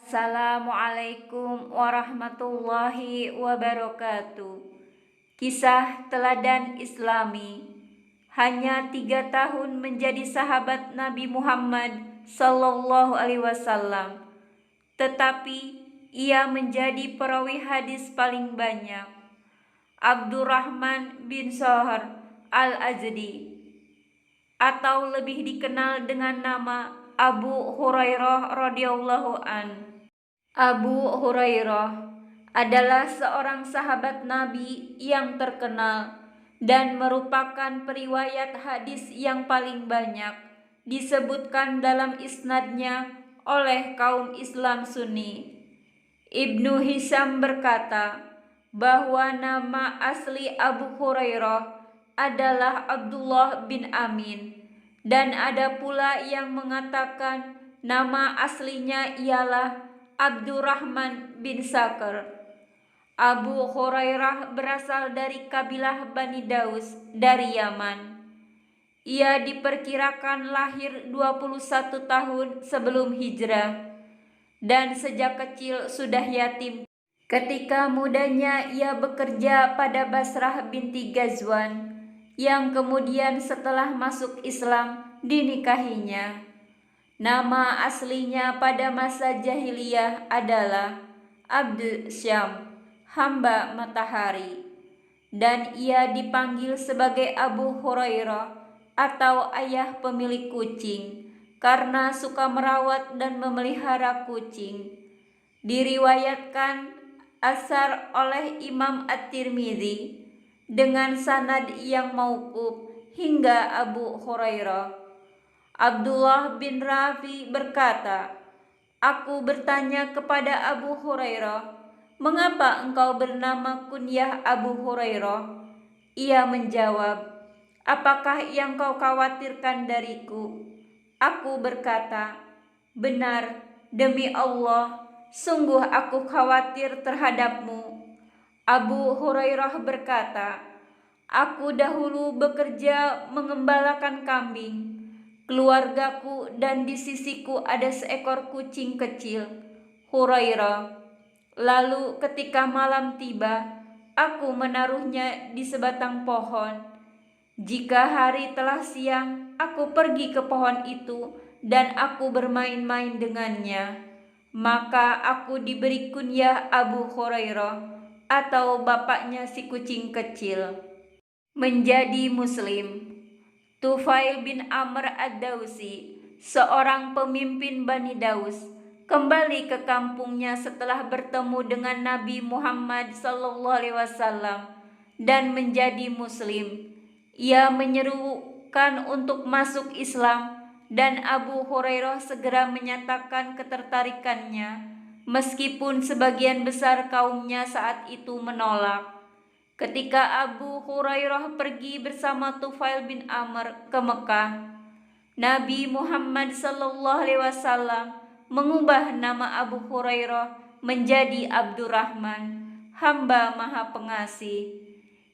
Assalamualaikum warahmatullahi wabarakatuh. Kisah teladan Islami. Hanya 3 tahun menjadi sahabat Nabi Muhammad Sallallahu Alaihi Wasallam, tetapi ia menjadi perawi hadis paling banyak. Abdurrahman bin Sahar al-Azdi, atau lebih dikenal dengan nama Abu Hurairah radhiyallahu an. Abu Hurairah adalah seorang sahabat Nabi yang terkenal dan merupakan periwayat hadis yang paling banyak disebutkan dalam isnadnya oleh kaum Islam Sunni. Ibnu Hisham berkata bahwa nama asli Abu Hurairah adalah Abdullah bin Amin, dan ada pula yang mengatakan nama aslinya ialah Abdurrahman bin Sakhr. Abu Hurairah berasal dari kabilah Bani Daus dari Yaman. Ia diperkirakan lahir 21 tahun sebelum hijrah dan sejak kecil sudah yatim. Ketika mudanya ia bekerja pada Basrah binti Ghazwan, yang kemudian setelah masuk Islam dinikahinya. Nama aslinya pada masa jahiliyah adalah Abd Syam, hamba matahari, dan ia dipanggil sebagai Abu Hurairah atau ayah pemilik kucing karena suka merawat dan memelihara kucing. Diriwayatkan asar oleh Imam At-Tirmidzi dengan sanad yang mauquf hingga Abu Hurairah. Abdullah bin Rafi berkata, "Aku bertanya kepada Abu Hurairah, 'Mengapa engkau bernama kunyah Abu Hurairah?' Ia menjawab, 'Apakah yang kau khawatirkan dariku?' Aku berkata, 'Benar, demi Allah, sungguh aku khawatir terhadapmu.' Abu Hurairah berkata, 'Aku dahulu bekerja mengembalakan kambing. Keluargaku dan di sisiku ada seekor kucing kecil, Hurairah. Lalu ketika malam tiba, aku menaruhnya di sebatang pohon. Jika hari telah siang, aku pergi ke pohon itu dan aku bermain-main dengannya. Maka aku diberi kunyah Abu Hurairah atau bapaknya si kucing kecil.' Menjadi Muslim. Tufail bin Amr ad-Dausi, seorang pemimpin Bani Daus, kembali ke kampungnya setelah bertemu dengan Nabi Muhammad SAW dan menjadi Muslim. Ia menyerukan untuk masuk Islam dan Abu Hurairah segera menyatakan ketertarikannya, meskipun sebagian besar kaumnya saat itu menolak. Ketika Abu Hurairah pergi bersama Tufail bin Amr ke Mekah, Nabi Muhammad SAW mengubah nama Abu Hurairah menjadi Abdurrahman, hamba Maha Pengasih.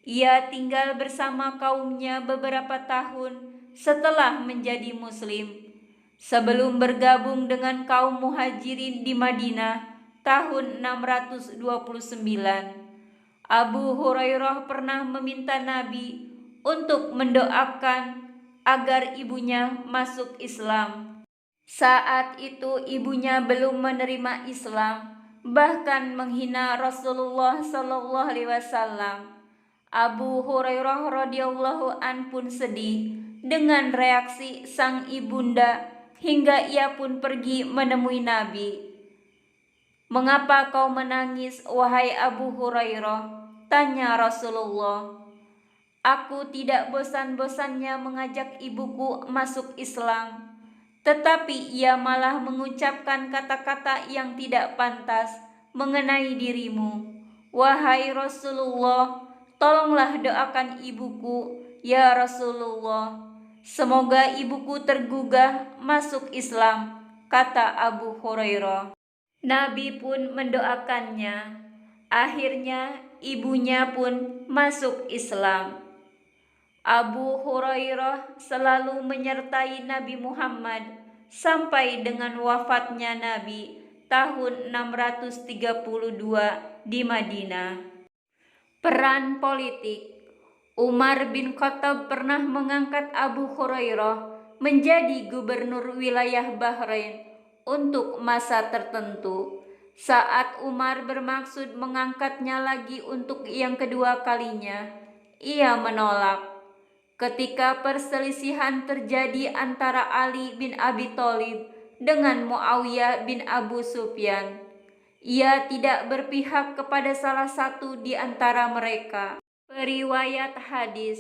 Ia tinggal bersama kaumnya beberapa tahun setelah menjadi Muslim, sebelum bergabung dengan kaum Muhajirin di Madinah tahun 629. Abu Hurairah pernah meminta Nabi untuk mendoakan agar ibunya masuk Islam. Saat itu ibunya belum menerima Islam, bahkan menghina Rasulullah SAW. Abu Hurairah radhiyallahu an pun sedih dengan reaksi sang ibunda hingga ia pun pergi menemui Nabi. 'Mengapa kau menangis, wahai Abu Hurairah?' tanya Rasulullah. 'Aku tidak bosan-bosannya mengajak ibuku masuk Islam, tetapi ia malah mengucapkan kata-kata yang tidak pantas mengenai dirimu. Wahai Rasulullah, tolonglah doakan ibuku, ya Rasulullah. Semoga ibuku tergugah masuk Islam,' kata Abu Hurairah. Nabi pun mendoakannya. Akhirnya ibunya pun masuk Islam. Abu Hurairah selalu menyertai Nabi Muhammad sampai dengan wafatnya Nabi tahun 632 di Madinah. Peran politik. Umar bin Khattab pernah mengangkat Abu Hurairah menjadi gubernur wilayah Bahrain untuk masa tertentu. Saat Umar bermaksud mengangkatnya lagi untuk yang kedua kalinya, ia menolak. Ketika perselisihan terjadi antara Ali bin Abi Thalib dengan Muawiyah bin Abu Sufyan, ia tidak berpihak kepada salah satu di antara mereka. Periwayat hadis.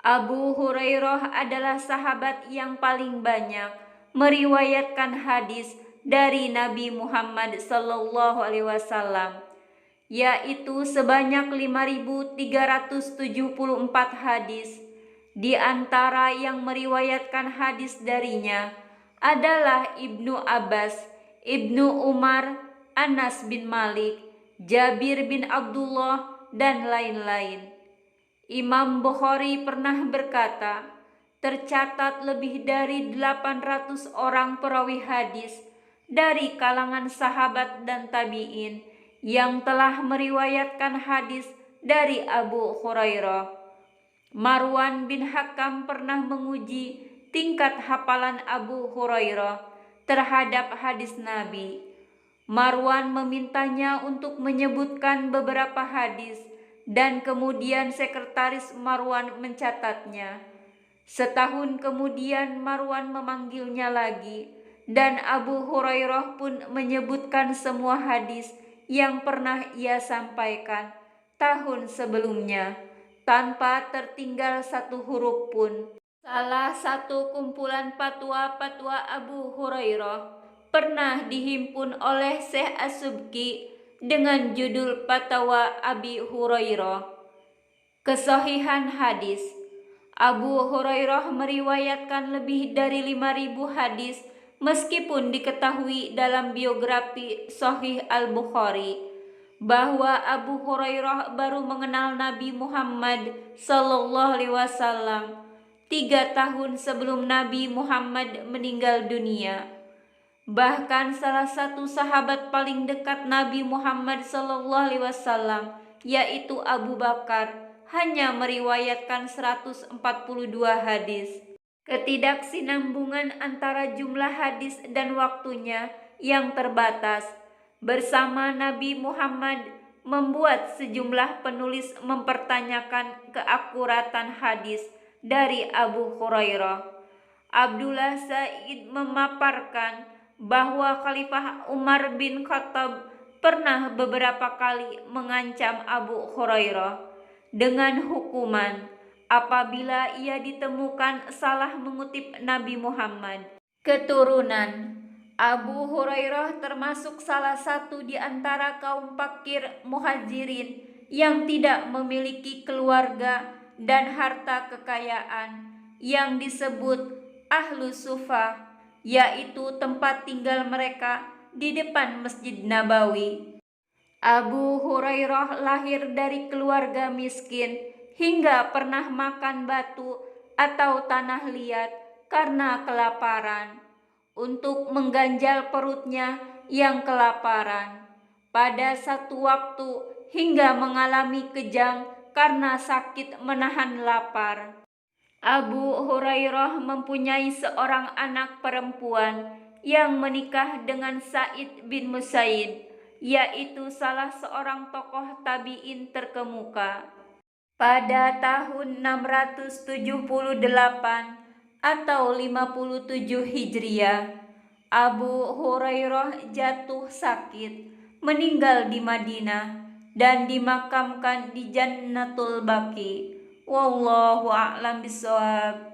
Abu Hurairah adalah sahabat yang paling banyak meriwayatkan hadis dari Nabi Muhammad SAW, yaitu sebanyak 5.374 hadis. Di antara yang meriwayatkan hadis darinya adalah Ibnu Abbas, Ibnu Umar, Anas bin Malik, Jabir bin Abdullah, dan lain-lain. Imam Bukhari pernah berkata, tercatat lebih dari 800 orang perawi hadis dari kalangan sahabat dan tabi'in yang telah meriwayatkan hadis dari Abu Hurairah. Marwan bin Hakam pernah menguji tingkat hafalan Abu Hurairah terhadap hadis Nabi. Marwan memintanya untuk menyebutkan beberapa hadis dan kemudian sekretaris Marwan mencatatnya. Setahun kemudian Marwan memanggilnya lagi dan Abu Hurairah pun menyebutkan semua hadis yang pernah ia sampaikan tahun sebelumnya tanpa tertinggal satu huruf pun. Salah satu kumpulan fatwa-fatwa Abu Hurairah pernah dihimpun oleh Syekh As-Subki dengan judul Fatwa Abi Hurairah. Kesahihan hadis. Abu Hurairah meriwayatkan lebih dari 5.000 hadis meskipun diketahui dalam biografi Sahih Al-Bukhari bahwa Abu Hurairah baru mengenal Nabi Muhammad SAW 3 tahun sebelum Nabi Muhammad meninggal dunia. Bahkan salah satu sahabat paling dekat Nabi Muhammad SAW, yaitu Abu Bakar, hanya meriwayatkan 142 hadis. Ketidaksinambungan antara jumlah hadis dan waktunya yang terbatas bersama Nabi Muhammad membuat sejumlah penulis mempertanyakan keakuratan hadis dari Abu Hurairah. Abdullah Said memaparkan bahwa Khalifah Umar bin Khattab pernah beberapa kali mengancam Abu Hurairah dengan hukuman apabila ia ditemukan salah mengutip Nabi Muhammad. Keturunan. Abu Hurairah termasuk salah satu di antara kaum fakir muhajirin yang tidak memiliki keluarga dan harta kekayaan yang disebut Ahlu Suffah, yaitu tempat tinggal mereka di depan Masjid Nabawi. Abu Hurairah lahir dari keluarga miskin hingga pernah makan batu atau tanah liat karena kelaparan untuk mengganjal perutnya yang kelaparan. Pada satu waktu hingga mengalami kejang karena sakit menahan lapar. Abu Hurairah mempunyai seorang anak perempuan yang menikah dengan Sa'id bin Musayyib, yaitu salah seorang tokoh tabi'in terkemuka. Pada tahun 678 atau 57 Hijriah, Abu Hurairah jatuh sakit, meninggal di Madinah dan dimakamkan di Jannatul Baqi. Wallahu a'lam bishawab.